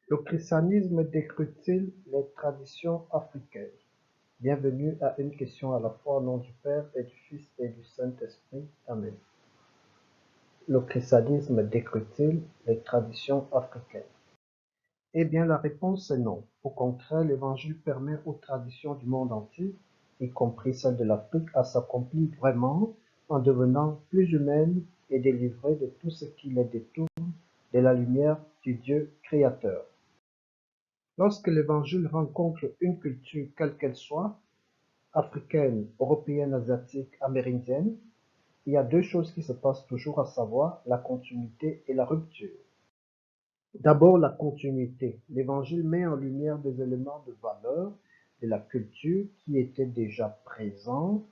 Le christianisme décrit-il les traditions africaines? Bienvenue à une question à la fois au nom du Père et du Fils et du Saint-Esprit. Amen. Le christianisme décrit-il les traditions africaines? Eh bien, la réponse est non. Au contraire, l'Évangile permet aux traditions du monde entier, y compris celles de l'Afrique, à s'accomplir vraiment en devenant plus humaines et délivrées de tout ce qui les détourne de la lumière du Dieu créateur. Lorsque l'Évangile rencontre une culture quelle qu'elle soit, africaine, européenne, asiatique, amérindienne, il y a deux choses qui se passent toujours, à savoir la continuité et la rupture. D'abord, la continuité. L'Évangile met en lumière des éléments de valeur de la culture qui étaient déjà présents,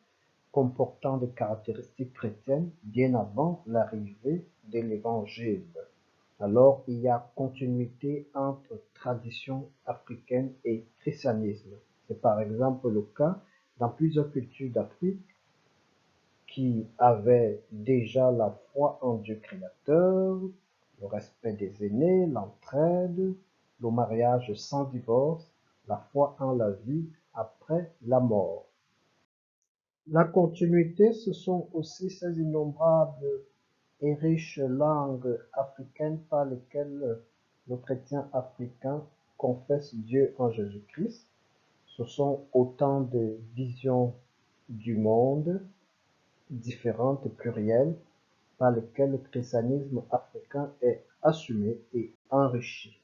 comportant des caractéristiques chrétiennes bien avant l'arrivée de l'Évangile. Alors, il y a continuité entre tradition africaine et christianisme. C'est par exemple le cas dans plusieurs cultures d'Afrique qui avaient déjà la foi en Dieu créateur, le respect des aînés, l'entraide, le mariage sans divorce, la foi en la vie après la mort. La continuité, ce sont aussi ces innombrables et riches langues africaines par lesquelles le chrétien africain confesse Dieu en Jésus-Christ. Ce sont autant de visions du monde différentes et plurielles par lesquelles le christianisme africain est assumé et enrichi.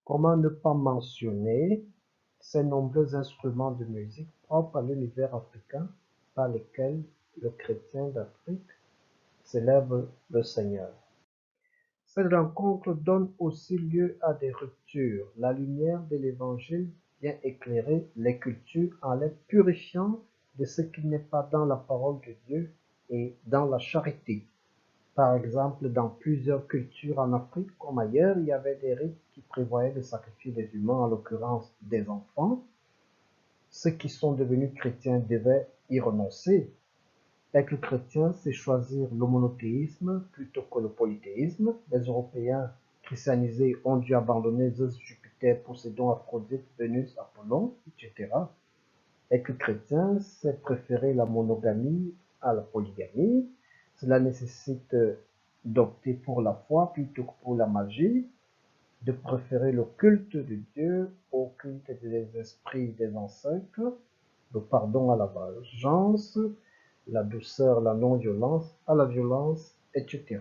Comment ne pas mentionner ces nombreux instruments de musique propres à l'univers africain par lesquels le chrétien d'Afrique célèbre le Seigneur. Cette rencontre donne aussi lieu à des ruptures. La lumière de l'Évangile vient éclairer les cultures en les purifiant de ce qui n'est pas dans la parole de Dieu et dans la charité. Par exemple, dans plusieurs cultures en Afrique comme ailleurs, il y avait des rites qui prévoyaient de sacrifier des humains, en l'occurrence des enfants. Ceux qui sont devenus chrétiens devaient y renoncer. Être chrétien, c'est choisir le monothéisme plutôt que le polythéisme. Les Européens christianisés ont dû abandonner Zeus, Jupiter, Poséidon, Aphrodite, Vénus, Apollon, etc. Être chrétien, c'est préférer la monogamie à la polygamie. Cela nécessite d'opter pour la foi plutôt que pour la magie, de préférer le culte de Dieu au culte des esprits des ancêtres, le pardon à la vengeance, la douceur, la non-violence à la violence, etc.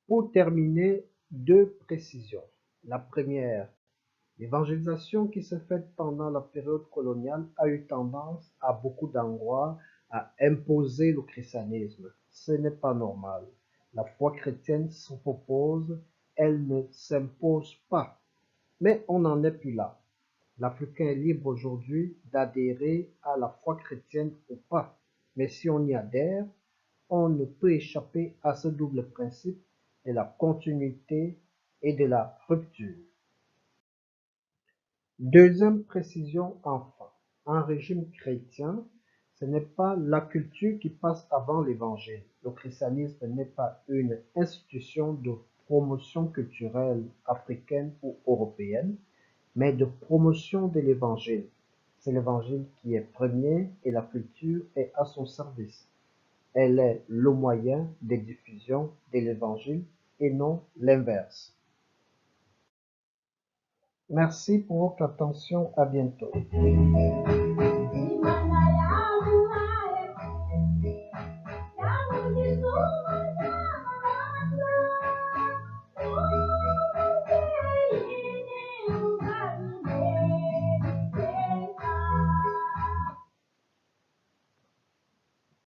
Pour terminer, deux précisions. La première, l'évangélisation qui s'est faite pendant la période coloniale a eu tendance, à beaucoup d'endroits, à imposer le christianisme. Ce n'est pas normal. La foi chrétienne se propose, elle ne s'impose pas. Mais on n'en est plus là. L'Africain est libre aujourd'hui d'adhérer à la foi chrétienne ou pas. Mais si on y adhère, on ne peut échapper à ce double principe de la continuité et de la rupture. Deuxième précision enfin, un régime chrétien, ce n'est pas la culture qui passe avant l'évangile. Le christianisme n'est pas une institution de promotion culturelle africaine ou européenne, mais de promotion de l'évangile. C'est l'évangile qui est premier et la culture est à son service. Elle est le moyen de diffusion de l'évangile et non l'inverse. Merci pour votre attention. À bientôt.